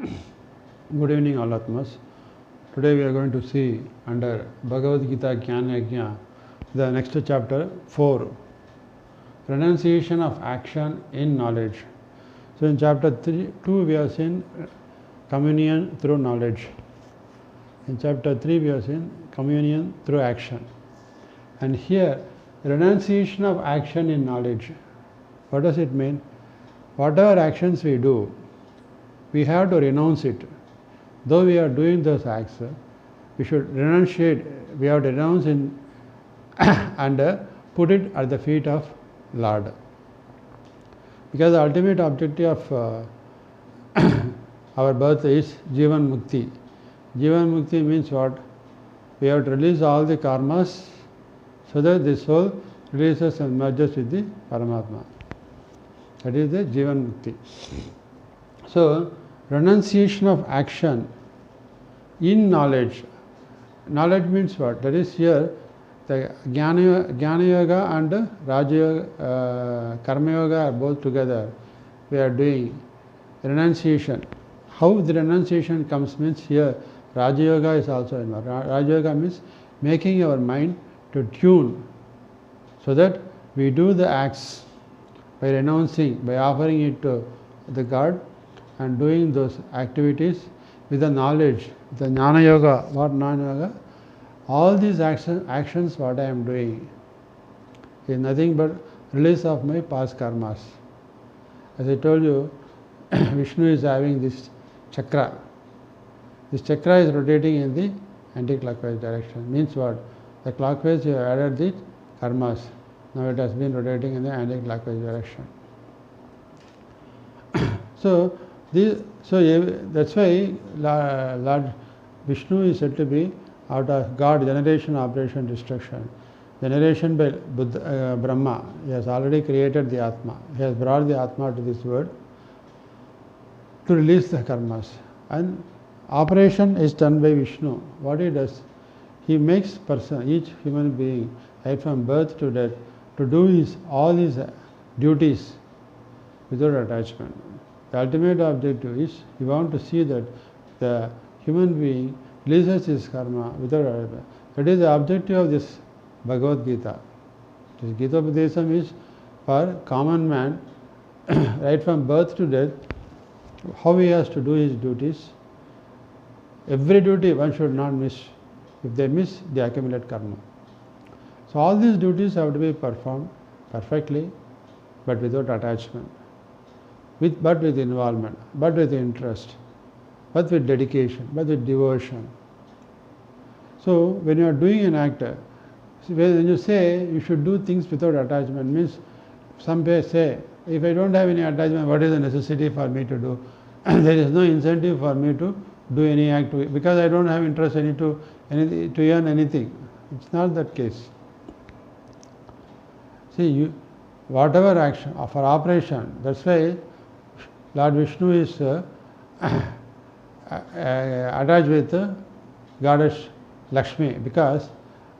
Good evening, all Atmas. Today we are going to see under Bagavad Gita Gnana Yagna the next chapter 4, renunciation of action in knowledge. So in chapter 2 we have seen communion through knowledge. In chapter 3 we have seen communion through action. And here renunciation of action in knowledge. What does it mean? Whatever actions we do, we have to renounce it. Though we are doing those acts, we should renunciate, we have to renounce in and put it at the feet of Lord. Because the ultimate objective of our birth is Jivan Mukti. Jivan Mukti means what? We have to release all the karmas so that the soul releases and merges with the Paramatma. That is the Jivan Mukti. So, renunciation of action in knowledge. Knowledge means what? That is here the Gnana Yoga and Raja Yoga, Karma Yoga are both together. We are doing renunciation. How the renunciation comes means here Raja Yoga is also involved. Raja Yoga means making our mind to tune so that we do the acts by renouncing, by offering it to the God and doing those activities with the knowledge, the Gnana Yoga. What Gnana Yoga? All these actions what I am doing is nothing but release of my past karmas. As I told you, Vishnu is having this chakra. This chakra is rotating in the anti-clockwise direction. Means what? The clockwise you have added the karmas. Now it has been rotating in the anti-clockwise direction. So that's why Lord Vishnu is said to be out of God, generation, operation, destruction. Generation by Brahma. He has already created the Atma. He has brought the Atma to this world to release the karmas. And operation is done by Vishnu. What he does, he makes each human being, right from birth to death, to do all his duties without attachment. The ultimate objective is he wants to see that the human being releases his karma without attachment. That is the objective of this Bagavad Gita. This Gita Upadesam is for common man, right from birth to death, how he has to do his duties. Every duty one should not miss. If they miss, they accumulate karma. So all these duties have to be performed perfectly, but without attachment. But with involvement, but with interest, but with dedication, but with devotion. So when you are doing an act, when you say you should do things without attachment, means some say, if I don't have any attachment, what is the necessity for me to do? There is no incentive for me to do any act because I don't have interest to earn anything. It's not that case. See, whatever action for operation, that's why Lord Vishnu is attached with Goddess Lakshmi, because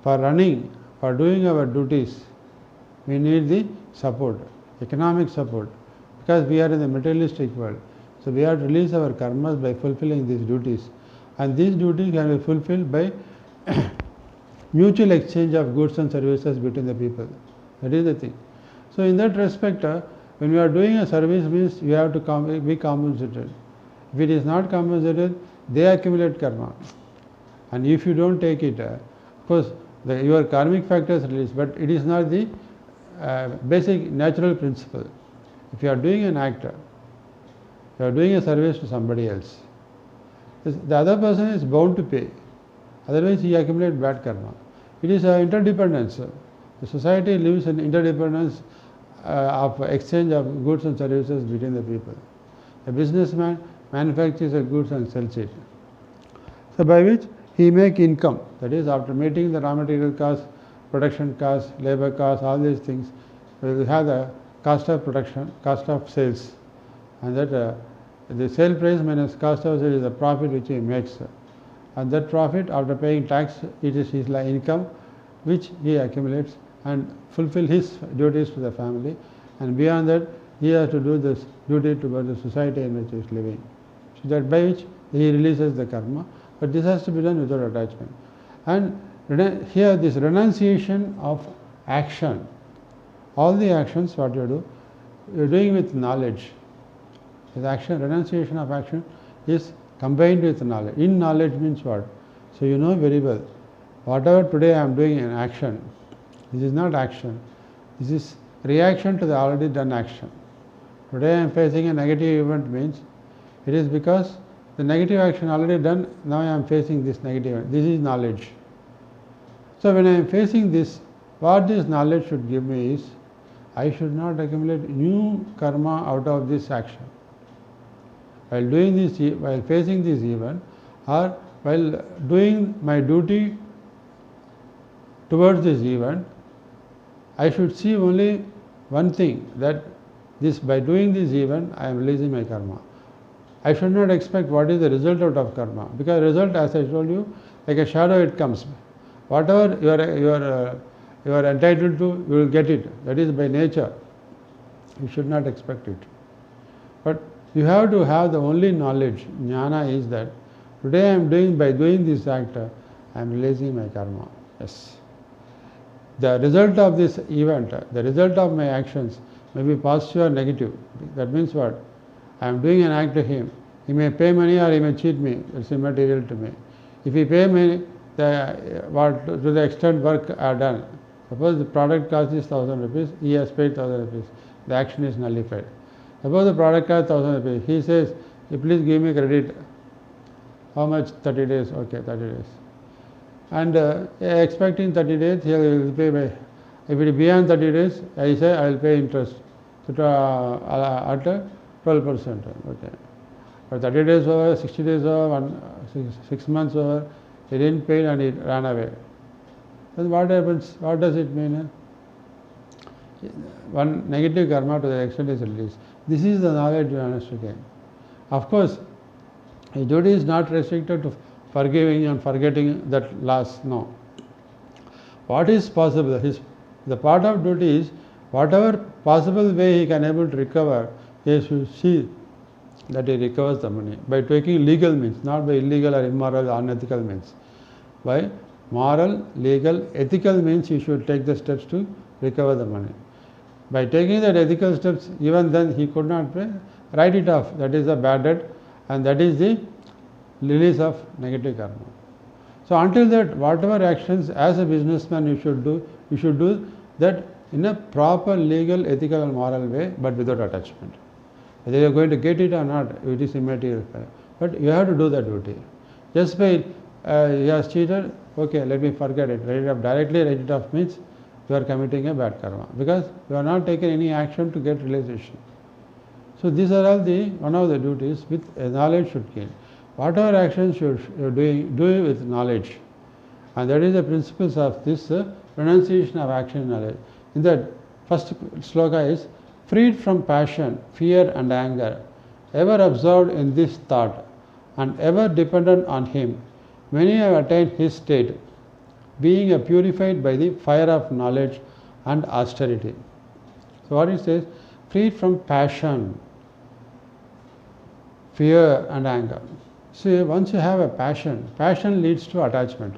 for running, for doing our duties, we need the support, economic support, because we are in the materialistic world. So we have to release our karmas by fulfilling these duties, and these duties can be fulfilled by mutual exchange of goods and services between the people. That is the thing. So in that respect, when we are doing a service, means you have to be compensated. If it is not compensated, they accumulate karma. And if you don't take it, of course, your karmic factors release, but it is not the basic natural principle. If you are doing an act, you are doing a service to somebody else, the other person is bound to pay. Otherwise, he accumulates bad karma. It is interdependence. The society lives in interdependence of exchange of goods and services between the people. A businessman manufactures the goods and sells it. So by which he makes income. That is, after meeting the raw material costs, production costs, labor costs, all these things, we will have the cost of production, cost of sales. And that the sale price minus cost of sales is the profit which he makes. And that profit, after paying tax, it is his income which he accumulates and fulfill his duties to the family, and beyond that he has to do this duty towards the society in which he is living. So that by which he releases the karma, but this has to be done without attachment. And here this renunciation of action, all the actions what you do, you are doing with knowledge. This action, renunciation of action is combined with knowledge. In knowledge means what? So you know very well, whatever today I am doing in action, this is not action, this is reaction to the already done action. Today I am facing a negative event means it is because the negative action already done, now I am facing this negative event. This is knowledge. So when I am facing this, what this knowledge should give me is, I should not accumulate new karma out of this action. While doing this, while facing this event, or while doing my duty towards this event, I should see only one thing, that this, by doing this event, I am releasing my karma. I should not expect what is the result out of karma, because result, as I told you, like a shadow, it comes. Whatever you are entitled to, you will get it. That is by nature. You should not expect it. But you have to have the only knowledge. Gnana is that today I am doing, by doing this act, I am releasing my karma. Yes. The result of this event, the result of my actions may be positive or negative. That means what? I am doing an act to him. He may pay money or he may cheat me. It's immaterial to me. If he pay me, to the extent work I have done. Suppose the product cost is 1,000 rupees, he has paid 1,000 rupees. The action is nullified. Suppose the product costs 1,000 rupees. He says, please give me credit. How much? 30 days. Okay, 30 days. And expecting 30 days, he will pay by. If it is beyond 30 days, I say I will pay interest at 12%. Okay. But 30 days over, 60 days over, 6 months over, he didn't pay and he ran away. Then what happens? What does it mean? One negative karma to the extent is released. This is the knowledge you understand again. Of course, his duty is not restricted to forgiving and forgetting that loss. No. What is possible? The part of duty is whatever possible way he can able to recover, he should see that he recovers the money by taking legal means, not by illegal or immoral or unethical means. By moral, legal, ethical means he should take the steps to recover the money. By taking that ethical steps, even then he could not pay, write it off. That is the bad debt, and that is the release of negative karma. So until that, whatever actions as a businessman you should do that in a proper legal, ethical and moral way, but without attachment. Whether you are going to get it or not, it is immaterial. But you have to do that duty. Just by he has cheated, okay, let me forget it. Write it off. Directly write it off means you are committing a bad karma, because you are not taking any action to get realization. So these are all one of the duties with knowledge should gain. Whatever actions you are doing, do it with knowledge. And that is the principles of this renunciation of action knowledge. In that first sloka is, freed from passion, fear and anger, ever absorbed in this thought and ever dependent on him, many have attained his state, being purified by the fire of knowledge and austerity. So what it says, freed from passion, fear and anger. See, once you have a passion, passion leads to attachment.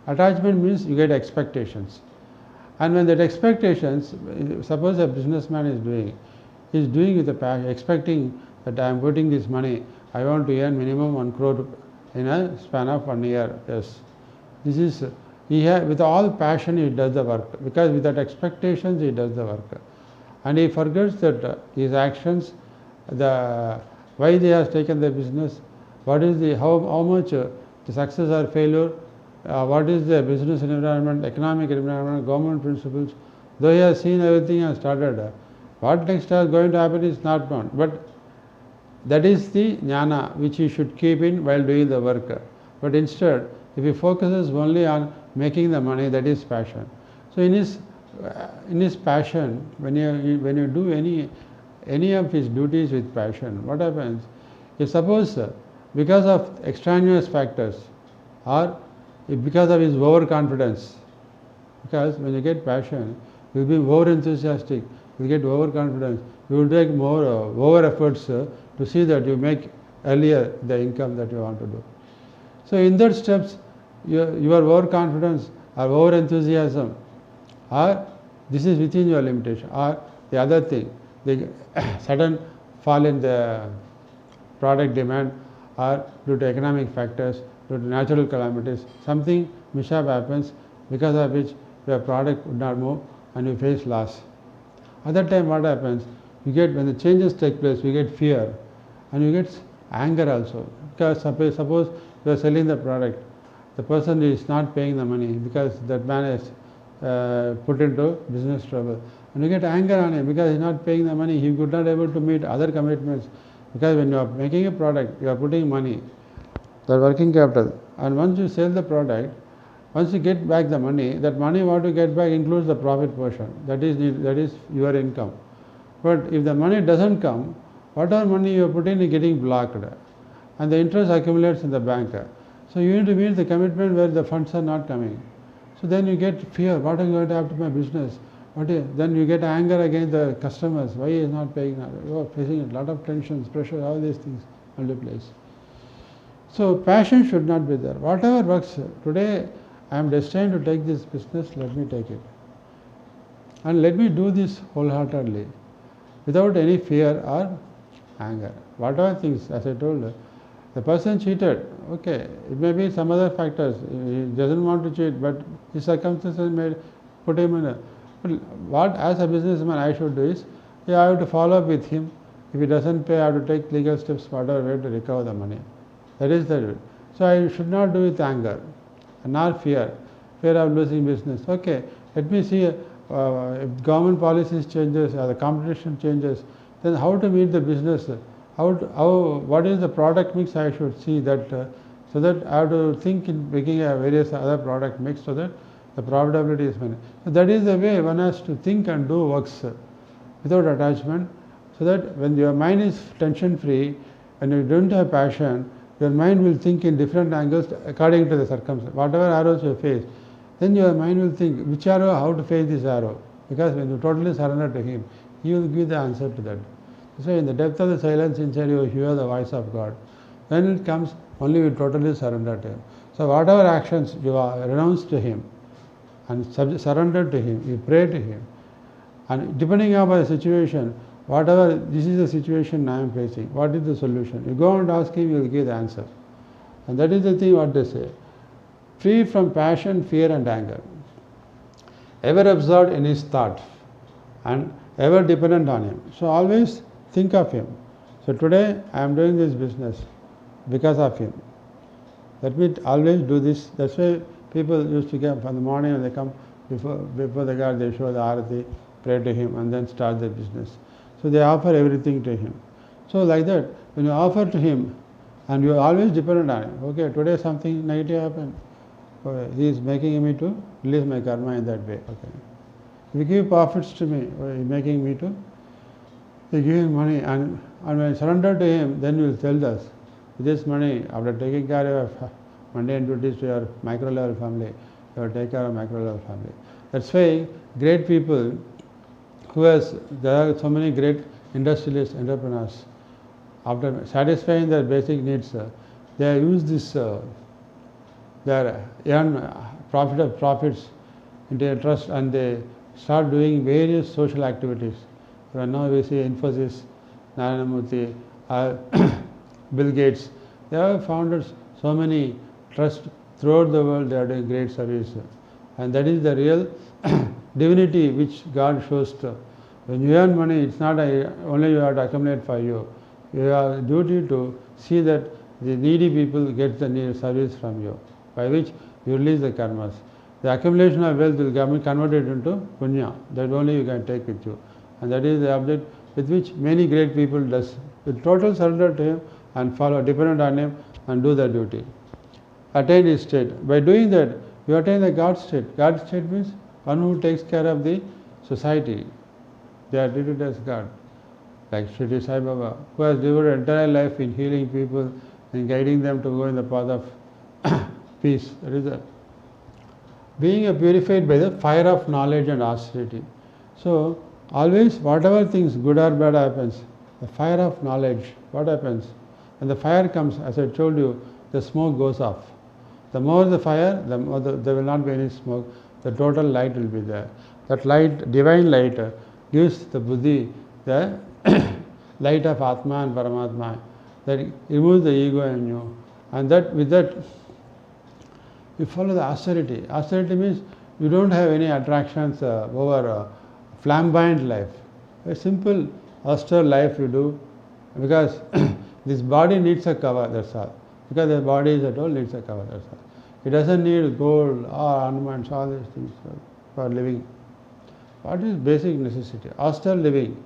Attachment means you get expectations. And when that expectations, suppose a businessman is doing with a passion, expecting that I am putting this money, I want to earn minimum 1 crore in a span of 1 year. Yes, this is, with all passion he does the work, because with that expectations he does the work. And he forgets that his actions, why they have taken the business, what is how much the success or failure, what is the business environment, economic environment, government principles. Though he has seen everything and started, what next is going to happen is not known. But that is the Gnana which he should keep in while doing the work. But instead, if he focuses only on making the money, that is passion. So in his passion, when you do any of his duties with passion, what happens? If suppose because of extraneous factors, or because of his overconfidence, because when you get passion, you will be over enthusiastic, you will get overconfidence, you will take more over efforts to see that you make earlier the income that you want to do. So in that steps, your overconfidence or over enthusiasm, or this is within your limitation, or the other thing, the sudden fall in the product demand, or due to economic factors, due to natural calamities, something mishap happens because of which your product would not move and you face loss. At that time what happens? You get, when the changes take place, you get fear and you get anger also. Because suppose you are selling the product, the person is not paying the money because that man is put into business trouble. And you get anger on him because he is not paying the money, he could not able to meet other commitments. Because when you are making a product, you are putting money, the working capital, and once you sell the product, once you get back the money, that money what you get back includes the profit portion, that is your income. But if the money doesn't come, whatever money you are putting is getting blocked and the interest accumulates in the bank. So you need to meet the commitment where the funds are not coming. So then you get fear, what is going to happen to my business? Then you get anger against the customers, why he is not paying now? You are facing a lot of tensions, pressure, all these things multiplies. So passion should not be there. Whatever works, today I am destined to take this business, let me take it. And let me do this wholeheartedly, without any fear or anger. Whatever things, as I told, the person cheated, okay, it may be some other factors, he doesn't want to cheat, but his circumstances may put him in a... But what as a businessman I should do is, I have to follow up with him. If he doesn't pay, I have to take legal steps, whatever way to recover the money. That is the way. So I should not do it with anger, nor fear of losing business. Okay, let me see if government policies changes or the competition changes, then how to meet the business, what is the product mix I should see that, so that I have to think in making a various other product mix so that the profitability is managed. So that is the way one has to think and do works without attachment, so that when your mind is tension free and you don't have passion, your mind will think in different angles according to the circumstance. Whatever arrows you face, then your mind will think which arrow, how to face this arrow. Because when you totally surrender to him, he will give the answer to that. So in the depth of the silence inside you hear the voice of God. When it comes, only you totally surrender to him. So whatever actions you are renounced to him and surrender to him, you pray to him. And depending upon the situation, whatever, this is the situation I am facing, what is the solution? You go and ask him, he will give the answer. And that is the thing what they say. Free from passion, fear and anger. Ever absorbed in his thought and ever dependent on him. So always think of him. So today I am doing this business because of him. Let me always do this. That's why people used to come from the morning when they come before the God, they show the arati, pray to him and then start the business. So they offer everything to him. So like that, when you offer to him and you are always dependent on him, okay, today something negative happened, okay, he is making me to release my karma in that way. Okay. If you give profits to me, he is making me to, you give him money and when I surrender to him, then you will tell us, with this money, after taking care of mundane duties to your micro level family, you will take care of micro level family. That's why great people there are so many great industrialists, entrepreneurs, after satisfying their basic needs, they use this, their earn profits into a trust and they start doing various social activities. Right now we see Infosys, Narayana Murthy, Bill Gates, they have founded so many trusts throughout the world, they are doing great service. And that is the real divinity which God shows to. When you earn money, it's not only you have to accumulate for you. You have a duty to see that the needy people get the need service from you, by which you release the karmas. The accumulation of wealth will be converted into punya, that only you can take with you. And that is the object with which many great people does. With total surrender to him and follow, dependent on him and do their duty. Attain his state. By doing that, you attain the God state. God state means one who takes care of the society. They are treated as God. Like Shri Sai Baba, who has devoted entire life in healing people and guiding them to go in the path of peace. That is being purified by the fire of knowledge and austerity. So always whatever things good or bad happens, the fire of knowledge, what happens? when the fire comes, as I told you, the smoke goes off. The more the fire, the more there will not be any smoke, the total light will be there. That light, divine light, gives the buddhi the light of Atma and Paramatma, that removes the ego in you. And that with that, you follow the austerity. Austerity means you don't have any attractions over flamboyant life. A simple, austere life you do, because this body needs a cover, that's all. Because the body is at all needs a cover, that's all. It doesn't need gold or ornaments, all these things for living. What is basic necessity? Austere living,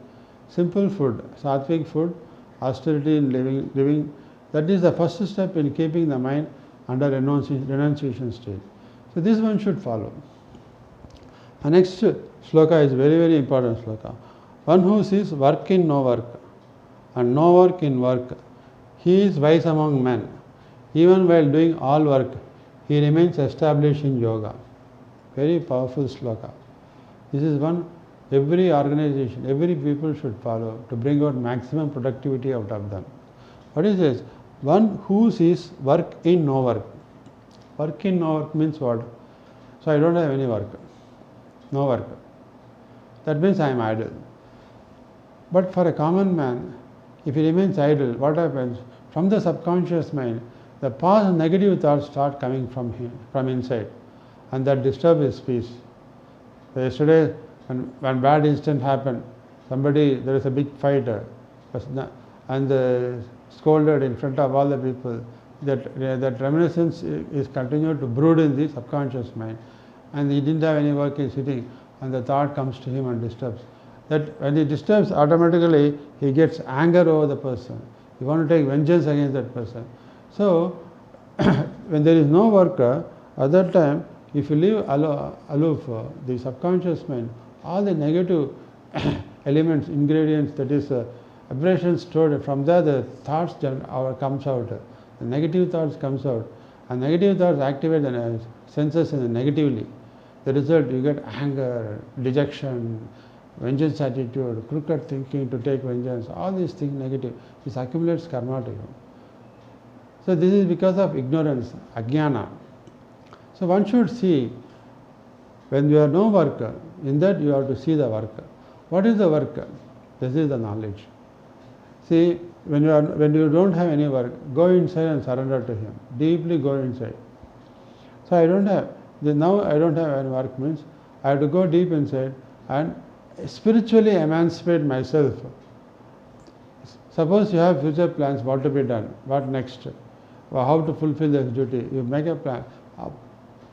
simple food, sattvic food, austerity in living. That is the first step in keeping the mind under renunciation state. So this one should follow. The next sloka is very, very important sloka. One who sees work in no work and no work in work, he is wise among men. Even while doing all work, he remains established in yoga. Very powerful sloka. This is one every organization, every people should follow to bring out maximum productivity out of them. What is this? One who sees work in no work. Work in no work means what? So I don't have any work. No work. That means I am idle. But for a common man, if he remains idle, what happens? From the subconscious mind, the past negative thoughts start coming from him, from inside, and that disturbs his peace. So yesterday, when bad incident happened, there is a big fight, and scolded in front of all the people. That reminiscence is continued to brood in the subconscious mind, and he didn't have any work in sitting, and the thought comes to him and disturbs. That when he disturbs, automatically he gets anger over the person. You want to take vengeance against that person. So when there is no work, at that time, if you leave aloof the subconscious mind, all the negative elements, ingredients, that is aberrations stored, from there the thoughts comes out. The negative thoughts comes out, and negative thoughts activate the senses negatively. The result, you get anger, dejection, vengeance attitude, crooked thinking to take vengeance, all these things negative. This accumulates karma to you. So this is because of ignorance, Gnana. So one should see, when you have no work, in that you have to see the work. What is the work? This is the knowledge. See, when you don't have any work, go inside and surrender to Him. Deeply go inside. So now I don't have any work means I have to go deep inside and spiritually emancipate myself. Suppose you have future plans, what to be done, what next, or how to fulfill this duty. You make a plan,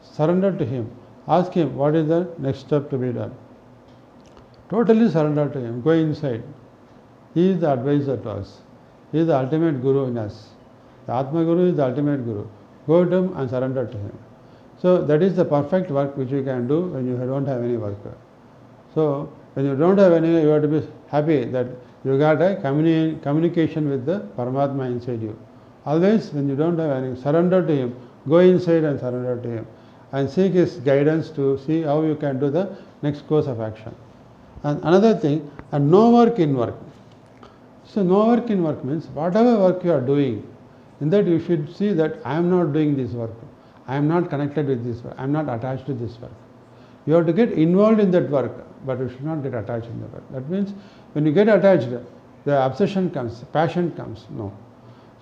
surrender to Him, ask Him what is the next step to be done. Totally surrender to Him, go inside. He is the advisor to us. He is the ultimate Guru in us. The Atma Guru is the ultimate Guru. Go to Him and surrender to Him. So that is the perfect work which you can do when you don't have any work. So when you don't have any, you have to be happy that you got a communication with the Paramatma inside you. Always when you don't have any, surrender to Him. Go inside and surrender to Him. And seek His guidance to see how you can do the next course of action. And another thing, and no work in work. So no work in work means whatever work you are doing, in that you should see that I am not doing this work. I am not connected with this work. I am not attached to this work. You have to get involved in that work, but you should not get attached in the work. That means when you get attached, the obsession comes, passion comes. No.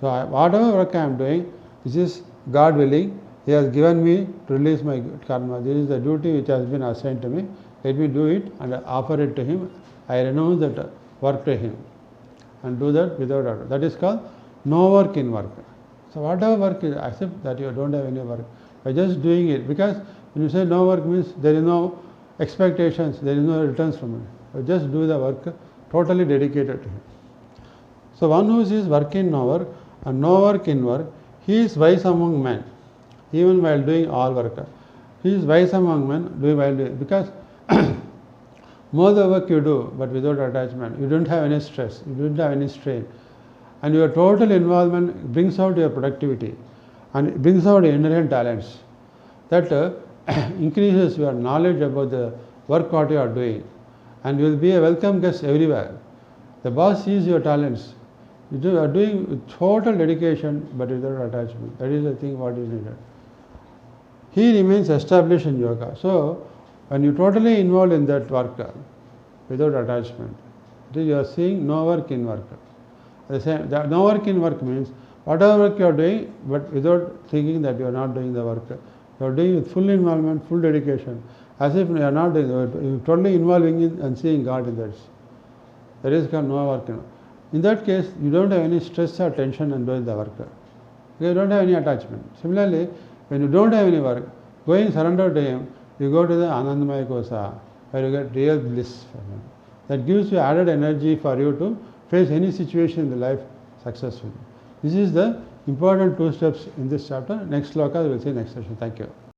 So whatever work I am doing, this is God willing. He has given me to release my karma. This is the duty which has been assigned to me. Let me do it and offer it to Him. I renounce that work to Him and do that without order. That is called no work in work. So whatever work is, accept that you don't have any work. By just doing it, because when you say no work means there is no expectations, there is no returns from it. You just do the work totally dedicated to Him. So one who sees work in no work and no work in work, he is wise among men, even while doing all work. He is wise among men while doing, because more the work you do, but without attachment, you don't have any stress, you don't have any strain, and your total involvement brings out your productivity and it brings out your inherent talents. That increases your knowledge about the work what you are doing, and you will be a welcome guest everywhere. The boss sees your talents. You are doing with total dedication but without attachment. That is the thing what is needed. He remains established in yoga. So, when you totally involved in that work without attachment, you are seeing no work in work. No work in work means whatever work you are doing, but without thinking that you are not doing the work. You are doing with full involvement, full dedication, as if you are not doing the work. You are totally involving in and seeing God in that. That is called no work. In that case, you don't have any stress or tension in doing the work. You don't have any attachment. Similarly, when you don't have any work, going surrender to Him, you go to the Anandamaya Kosa, where you get real bliss. That gives you added energy for you to face any situation in the life successfully. This is the important 2 steps in this chapter. Next sloka we will see next session. Thank you.